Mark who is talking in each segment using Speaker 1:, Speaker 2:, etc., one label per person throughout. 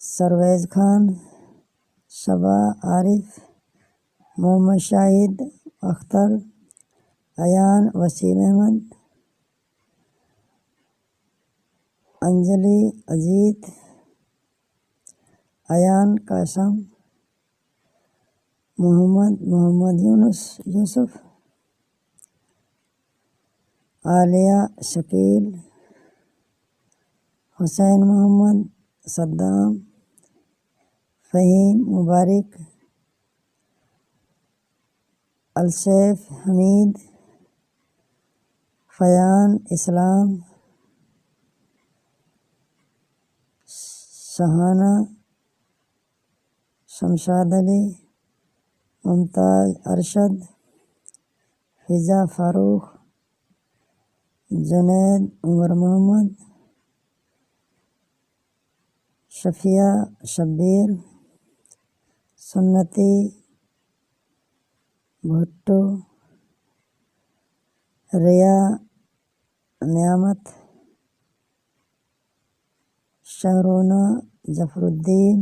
Speaker 1: Services Khan, شبا عارف، محمد شاہد اختر، ایان وسیم احمد، انجلی اجیت، ایان قاسم، محمد یوسف، عالیہ شکیل، حسین محمد، Saddam, Fahim مبارک، السیف حمید، فیان اسلام، شہانہ شمشاد علی، ممتاز ارشد، فضا فاروق، جنید عمر محمد، شفیہ شبیر، سنتی بھٹو، ریا نعمت، شہرونہ ظفر الدین،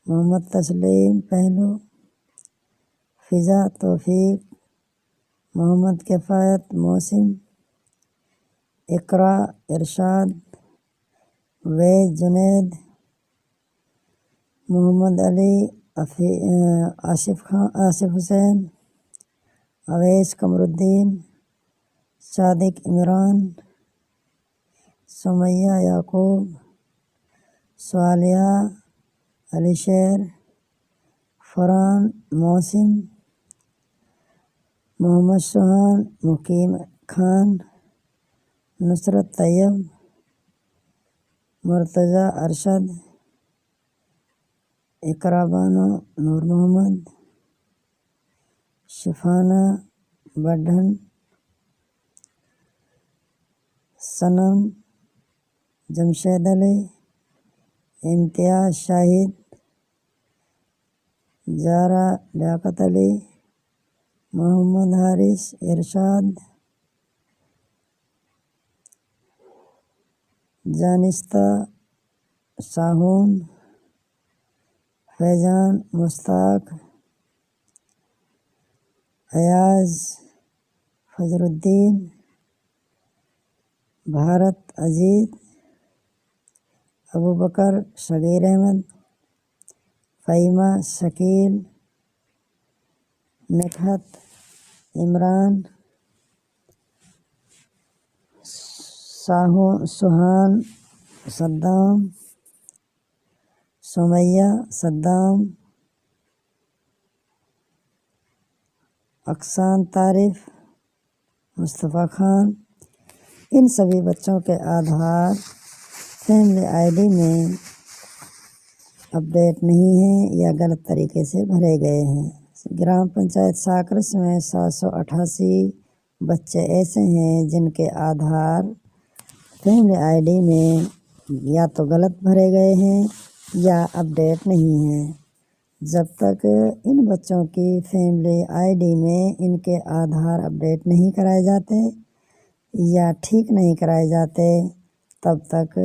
Speaker 1: محمد تسلیم پہلو، فضا توفیق، محمد کفایت محسن، اقرا ارشاد، ویز جنید، محمد علی، آصف حسین، اویس قمر الدین، صادق عمران، سمیہ یعقوب، صالحہ علی شیر، فرحان محسن، محمد سبحان مقیم خان، نصرت طیب، مرتضی ارشد، اقرا بانو، نور محمد، شفانہ بڑھن، صنم جمشید علی، امتیاز شاہد، زارا لیاقت علی، محمد حارث ارشاد، جانستہ ساہون، فیضان مشتاق، ایاز فضل الدین، بھارت عزیز، ابوبکر صغیر احمد، فہیمہ شکیل، نکہت عمران، سہان صدام، سمیہ صدام، اقسام طارف، مصطفیٰ خان۔ ان سبھی بچوں کے آدھار فیملی آئی ڈی میں اپڈیٹ نہیں ہیں یا غلط طریقے سے بھرے گئے ہیں۔ گرام پنچایت ساکرس میں 788 بچے ایسے ہیں جن کے آدھار فیملی آئی ڈی میں یا تو غلط بھرے گئے ہیں یا اپڈیٹ نہیں ہیں۔ جب تک ان بچوں کی فیملی آئی ڈی میں ان کے آدھار اپڈیٹ نہیں کرائے جاتے یا ٹھیک نہیں کرائے جاتے تب تک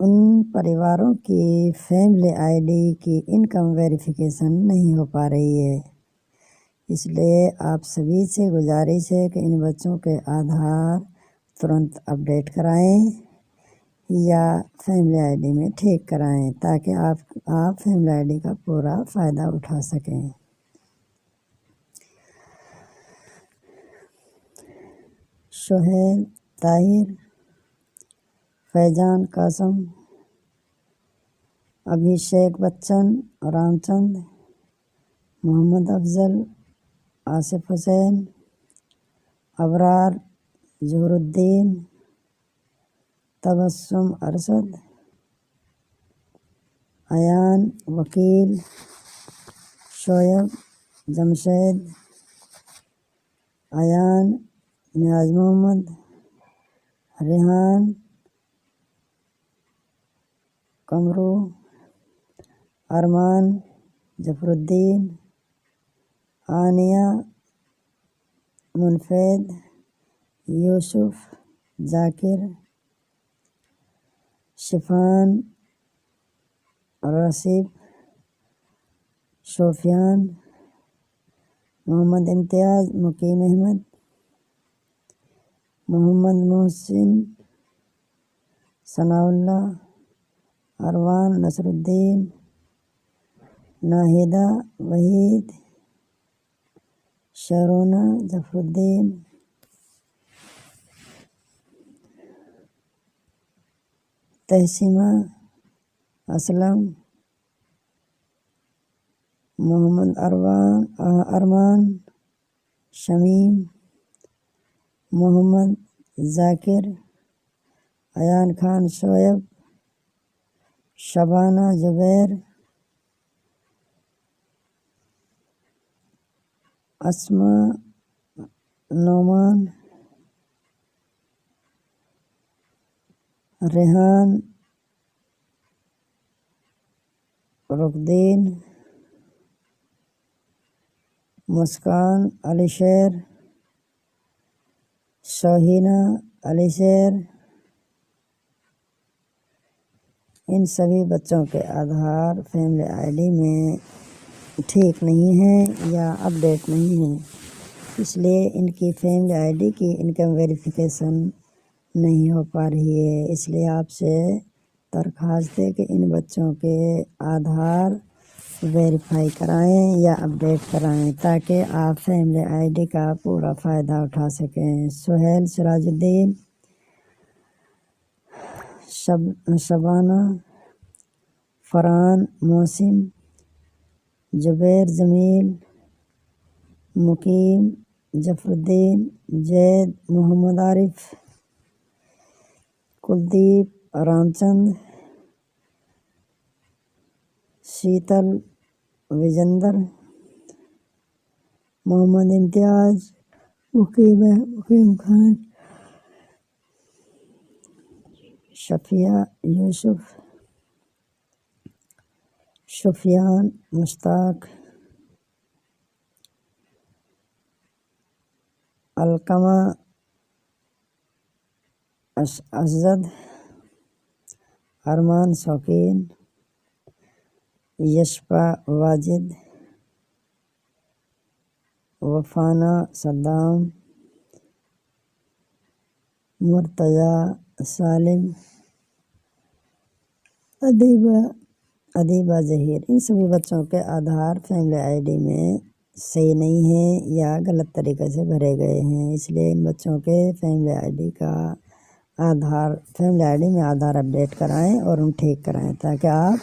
Speaker 1: ان پریواروں کی فیملی آئی ڈی کی انکم ویریفیکیشن نہیں ہو پا رہی ہے۔ اس لیے آپ سبھی سے گزارش ہے کہ ان بچوں کے آدھار ترنت اپڈیٹ کرائیں یا فیملی آئی ڈی میں ٹھیک کرائیں تاکہ آپ فیملی آئی ڈی کا پورا فائدہ اٹھا سکیں۔ سہیل طاہر، فیضان قاسم، ابھیشیک بچن، رام چند، محمد افضل، آصف حسین، ابرار ظہور الدین، تبسم ارشد، ایان وکیل، شعیب جمشید، ایان نیاز محمد، ریحان قمرو، ارمان ظفر الدین، عانیہ منفید، یوسف ذاکر، شفان راسب سفیان محمد امتیاز مقیم احمد محمد محسن ثناء اللہ اروان نصر الدین ناہیدہ وحید شرونا ظفر الدین تحسینہ اسلم محمد ارمان شمیم محمد ذاکر ایان خان شعیب شبانہ زبیر اسما نعمان ریحان رکدین مسکان علی شیر شاہینہ علی شیر ان سبھی بچوں کے آدھار فیملی آئی ڈی میں ٹھیک نہیں ہیں یا اپڈیٹ نہیں ہیں، اس لیے ان کی فیملی آئی ڈی کی انکم ویریفیکیشن نہیں ہو پا رہی ہے۔ اس لیے آپ سے درخواست ہے کہ ان بچوں کے آدھار ویریفائی کرائیں یا اپڈیٹ کرائیں تاکہ آپ فیملی آئی ڈی کا پورا فائدہ اٹھا سکیں۔ سہیل سراج الدین شبانہ فرحان محسن زبیر جمیل مقیم ظفر الدین زید محمد عارف کلدیپ رام چند شیتل وجندر محمد امتیاز مقیم خان شفیہ یوسف سفیان مشتاق علقمہ اسجد ارمان شوقین یشپا واجد وفانہ صدام مرتضیٰ سالم ادیبہ ظہیر۔ ان سبھی بچوں کے آدھار فیملی آئی ڈی میں صحیح نہیں ہیں یا غلط طریقے سے بھرے گئے ہیں، اس لیے ان بچوں کے فیملی آئی ڈی میں آدھار اپڈیٹ کرائیں اور ان ٹھیک کرائیں تاکہ آپ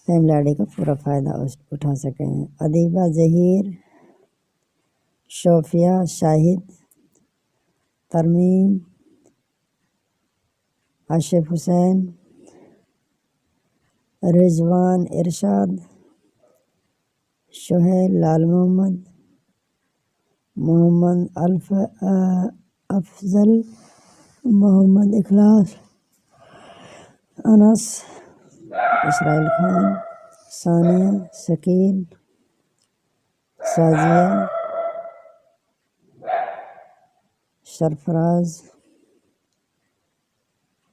Speaker 1: فیملی آئی ڈی کا پورا فائدہ اٹھا سکیں۔ ادیبہ ظہیر شوفیہ شاہد ترمیم آصف حسین رضوان ارشاد سہیل لال محمد محمد افضل محمد اخلاص انس اسرائیل خان ثانیہ شکیل سازیہ سرفراز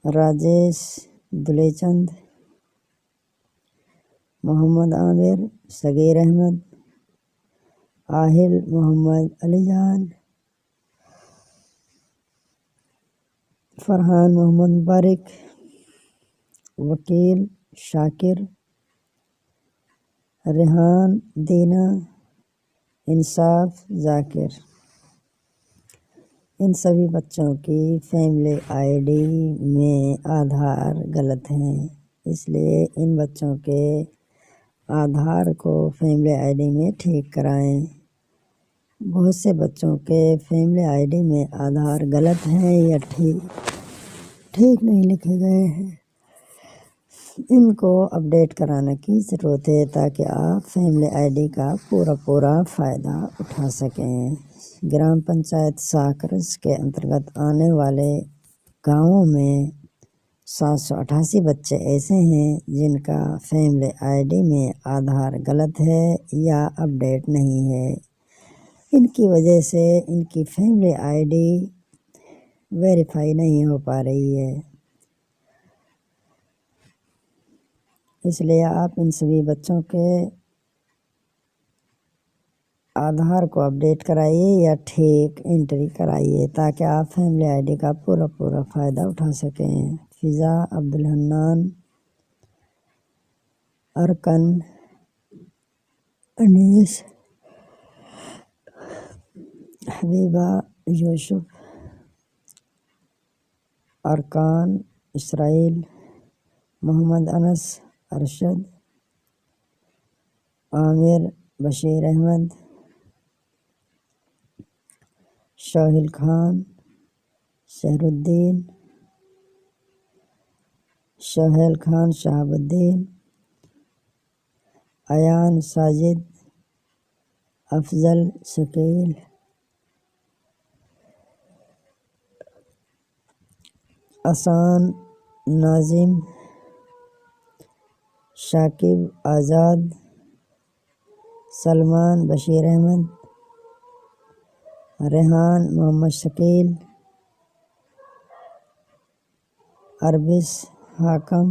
Speaker 1: راجیش دلے چند محمد عامر صغیر احمد آہل محمد علی جان فرحان محمد مبارک وکیل شاکر ریحان دینا انصاف ذاکر۔ ان سبھی بچوں کی فیملی آئی ڈی میں آدھار غلط ہیں، اس لیے ان بچوں کے آدھار کو فیملی آئی ڈی میں ٹھیک کرائیں۔ بہت سے بچوں کے فیملی آئی ڈی میں آدھار غلط ہیں یا ٹھیک نہیں لکھے گئے ہیں، ان کو اپڈیٹ کرانے کی ضرورت ہے تاکہ آپ فیملی آئی ڈی کا پورا فائدہ اٹھا سکیں۔ گرام پنچایت ساکرس کے انترگت آنے والے گاؤں میں 788 بچے ایسے ہیں جن کا فیملی آئی ڈی میں آدھار غلط ہے یا اپڈیٹ نہیں ہے، ان کی وجہ سے ان کی فیملی آئی ڈی ویریفائی نہیں ہو پا رہی ہے۔ اس لیے آپ ان سبھی بچوں کے آدھار کو اپڈیٹ کرائیے یا ٹھیک انٹری کرائیے تاکہ آپ فیملی آئی ڈی کا پورا فائدہ اٹھا سکیں۔ فضا، عبدالحنان، ارکن، انیس، حبیبہ، یوسف، ارکان، اسرائیل، محمد انس، ارشد، عامر، بشیر احمد، شاہل خان، شہر خان، شہاب الدین، ایان، ساجد، افضل، شکیل، احسان، ناظم، شاکب، آزاد، سلمان، بشیر احمد، ریحان، محمد شکیل، اربس، حاکم،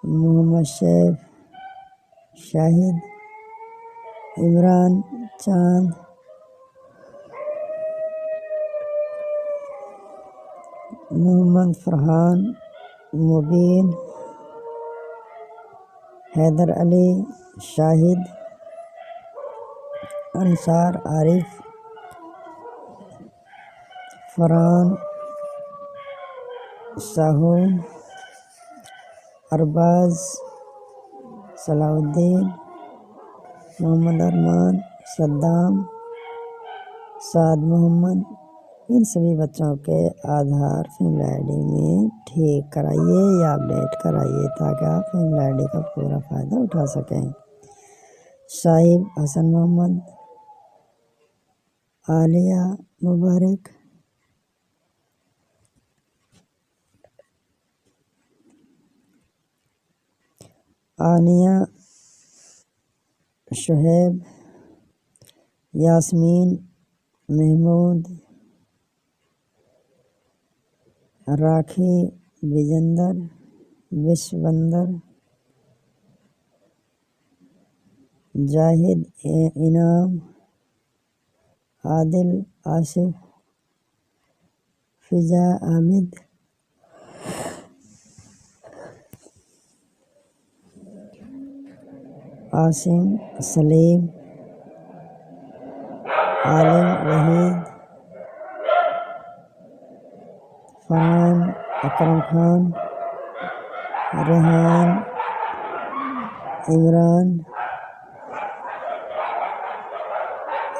Speaker 1: محمد شیف، شاہد، عمران، چاند، محمد فرحان، مبین، حیدر علی، شاہد، انصار، عارف، فرحان، ساہون، ارباز، صلاح الدین، محمد ارمان، صدام، سعد محمد۔ ان سبھی بچوں کے آدھار فیملی آئی ڈی میں ٹھیک کرائیے یا اپڈیٹ کرائیے تاکہ آپ فیملی آئی ڈی کا پورا فائدہ اٹھا سکیں۔ صاحب حسن محمد، عالیہ مبارک، آنیہ، شہیب، یاسمین، محمود، راکھی، وجندر، وشوندر، جاہد، انعام، عادل، آصف، فضا، عابد، عاصم، سلیم، عالم، وحید، فرحان، اکرم خان، ریحان، عمران،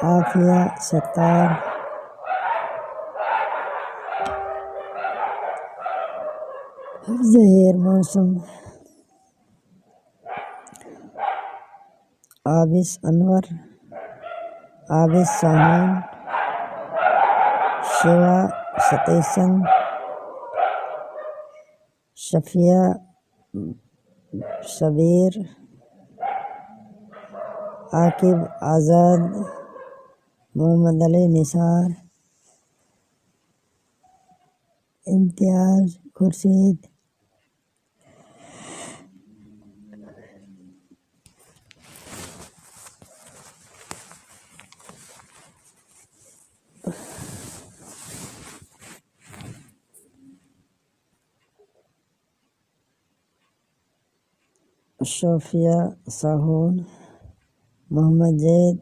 Speaker 1: عافیہ، ستار، ظہیر، موسم، عابس، انور، عابس، سامان، شیوا، ستیش چند، شفیہ، شبیر، عاقب، آزاد، محمد علی، نثار، امتیاز، خورشید، صوفیہ، ساہون، محمد زید،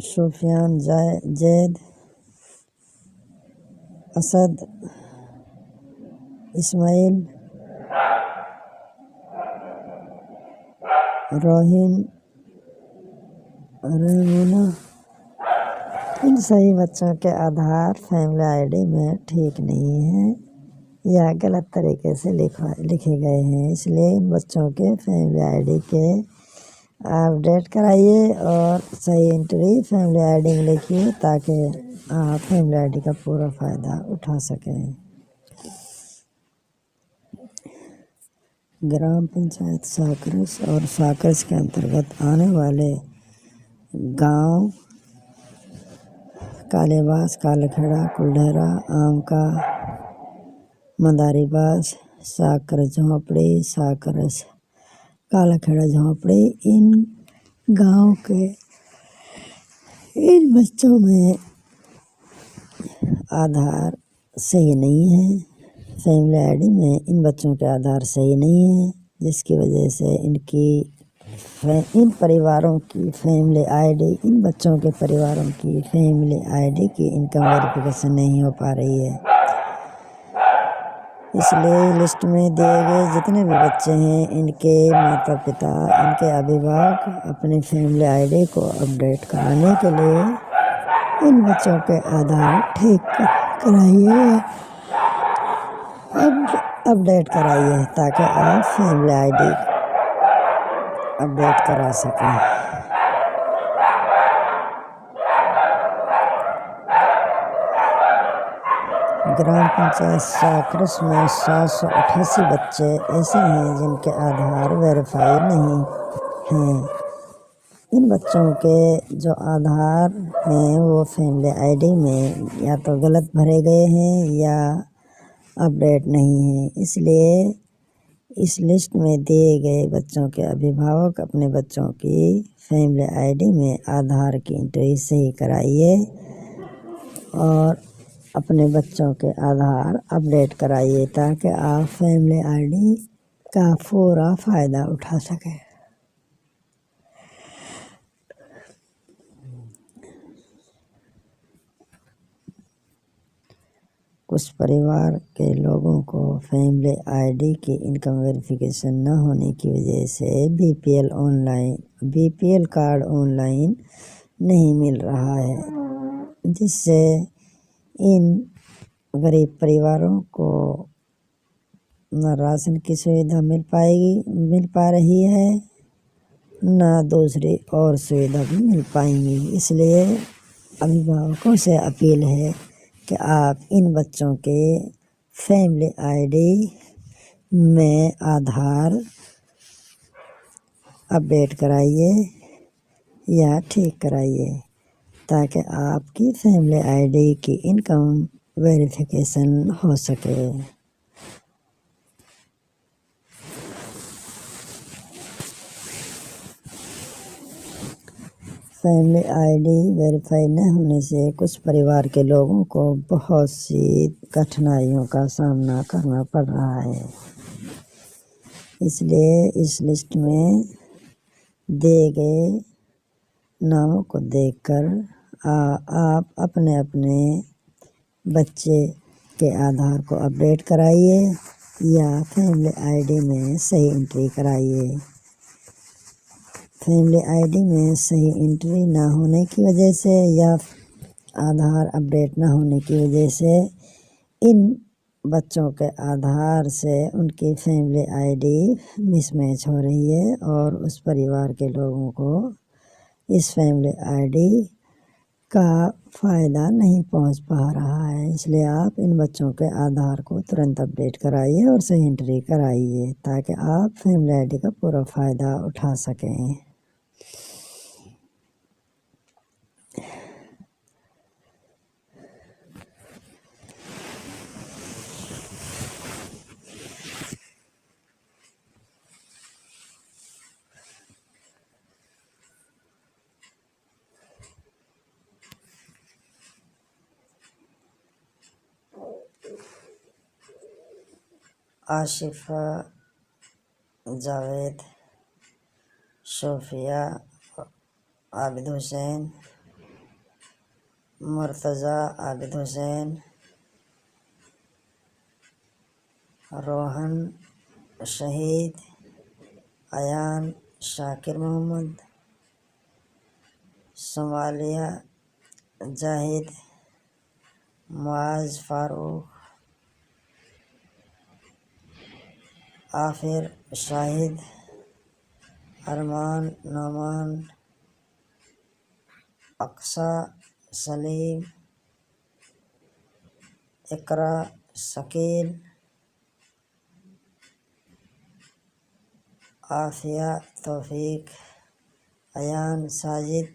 Speaker 1: سفیان، زید، اسد، اسماعیل، روہین، ریمونہ۔ ان سبھی بچوں کے آدھار فیملی آئی ڈی میں ٹھیک نہیں ہیں یا غلط طریقے سے لکھے گئے ہیں، اس لیے ان بچوں کے فیملی آئی ڈی کے اپڈیٹ کرائیے اور صحیح انٹری فیملی آئی ڈی میں لکھیے تاکہ آپ فیملی آئی ڈی کا پورا فائدہ اٹھا سکیں۔ گرام پنچایت ساکرس اور ساکرس کے انترگت آنے والے گاؤں کالے باز، کالا کھڑا، کلڈھرا، آم کا، مداری باز، ساکر جھونپڑی، ساکرس، کالا کھڑا جھونپڑی، ان گاؤں کے ان بچوں میں آدھار صحیح نہیں ہے، فیملی آئی ڈی میں ان بچوں کے آدھار صحیح نہیں ہے، جس کی وجہ سے ان پریواروں کی فیملی آئی ڈی، ان بچوں کے پریواروں کی فیملی آئی ڈی کی انکم ویریفیکیشن نہیں ہو پا رہی ہے۔ اس لیے لسٹ میں دیے گئے جتنے بھی بچے ہیں، ان کے ماتا پتا، ان کے ابھیبھاوک اپنی فیملی آئی ڈی کو اپڈیٹ کرانے کے لیے ان بچوں کے آدھار ٹھیک کرائیے، اپڈیٹ کرائیے، تاکہ آپ فیملی آئی ڈی اپڈیٹ کرا سکیں۔ گرام پنچایت ساکرس میں 788 بچے ایسے ہیں جن کے آدھار ویریفائی نہیں ہیں۔ ان بچوں کے جو آدھار ہیں وہ فیملی آئی ڈی میں یا تو غلط بھرے گئے ہیں یا اپڈیٹ نہیں ہیں۔ اس لیے اس لسٹ میں دیے گئے بچوں کے ابھیبھاوک اپنے بچوں کی فیملی آئی ڈی میں آدھار کی انٹری صحیح کرائیے اور اپنے بچوں کے آدھار اپڈیٹ کرائیے، تاکہ آپ فیملی آئی ڈی کا پورا فائدہ اٹھا سکیں۔ کچھ پریوار کے لوگوں کو فیملی آئی ڈی کی انکم ویریفیکیشن نہ ہونے کی وجہ سے B P L card on line نہیں مل رہا ہے، جس سے ان غریب پریواروں کو نہ راشن کی سویدھا مل پا رہی ہے، نہ دوسری اور سویدھا بھی مل پائیں گی۔ اس لیے ابھیبھاوکوں سے اپیل ہے کہ آپ ان بچوں کے فیملی آئی ڈی میں آدھار اپڈیٹ کرائیے یا ٹھیک کرائیے، تاکہ آپ کی فیملی آئی ڈی کی انکم ویریفیکیشن ہو سکے۔ فیملی آئی ڈی ویریفائی نہ ہونے سے کچھ پریوار کے لوگوں کو بہت سی کٹھنائیوں کا سامنا کرنا پڑ رہا ہے۔ اس لیے اس لسٹ میں دیے گئے ناموں کو دیکھ کر آپ اپنے بچے کے آدھار کو اپڈیٹ کرائیے یا فیملی آئی ڈی میں صحیح انٹری کرائیے۔ فیملی آئی ڈی میں صحیح انٹری نہ ہونے کی وجہ سے یا آدھار اپڈیٹ نہ ہونے کی وجہ سے ان بچوں کے آدھار سے ان کی فیملی آئی ڈی مس میچ ہو رہی ہے اور اس پریوار کے لوگوں کو اس فیملی آئی ڈی کا فائدہ نہیں پہنچ پا رہا ہے۔ اس لیے آپ ان بچوں کے آدھار کو ترنت اپڈیٹ کرائیے اور صحیح انٹری کرائیے، تاکہ آپ فیملی آئی ڈی کا پورا فائدہ اٹھا سکیں۔ عاشفہ جاوید، صوفیہ عابد حسین، مرتضیٰ عابد حسین، روہن شہید، ایان شاکر محمد، صومالیہ جاہد، معاذ فاروق، عافر شاہد، ارمان نعمان، اقصیٰ سلیم، اقرا شکیل، عافیہ توفیق، ایان ساجد،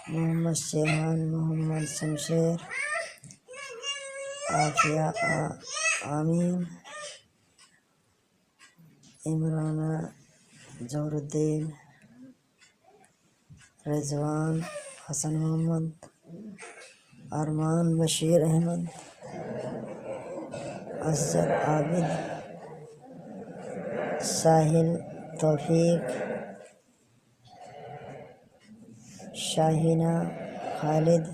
Speaker 1: محمد شیحان، محمد شمشیر، عافیہ آمین، عمرانہ ظہور الدین، رضوان حسن محمد، ارمان بشیر احمد، اسجد عابد، ساحل توفیق، شاہینہ خالد،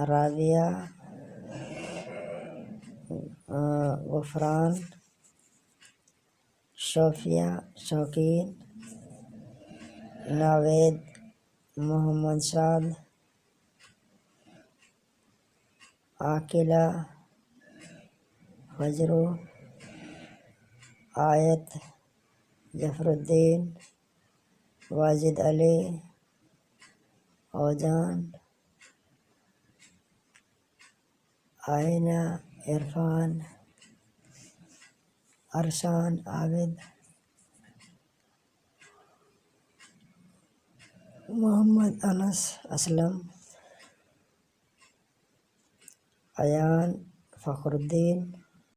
Speaker 1: رابعہ غفران، شوفیہ شوقین، ناوید محمد شاد، عاقلہ فجرو، آیت ظفر الدین، واجد علی، اوجان، آئینہ عرفان، ارشان عابد، محمد انس اسلم، ایان فخر الدین،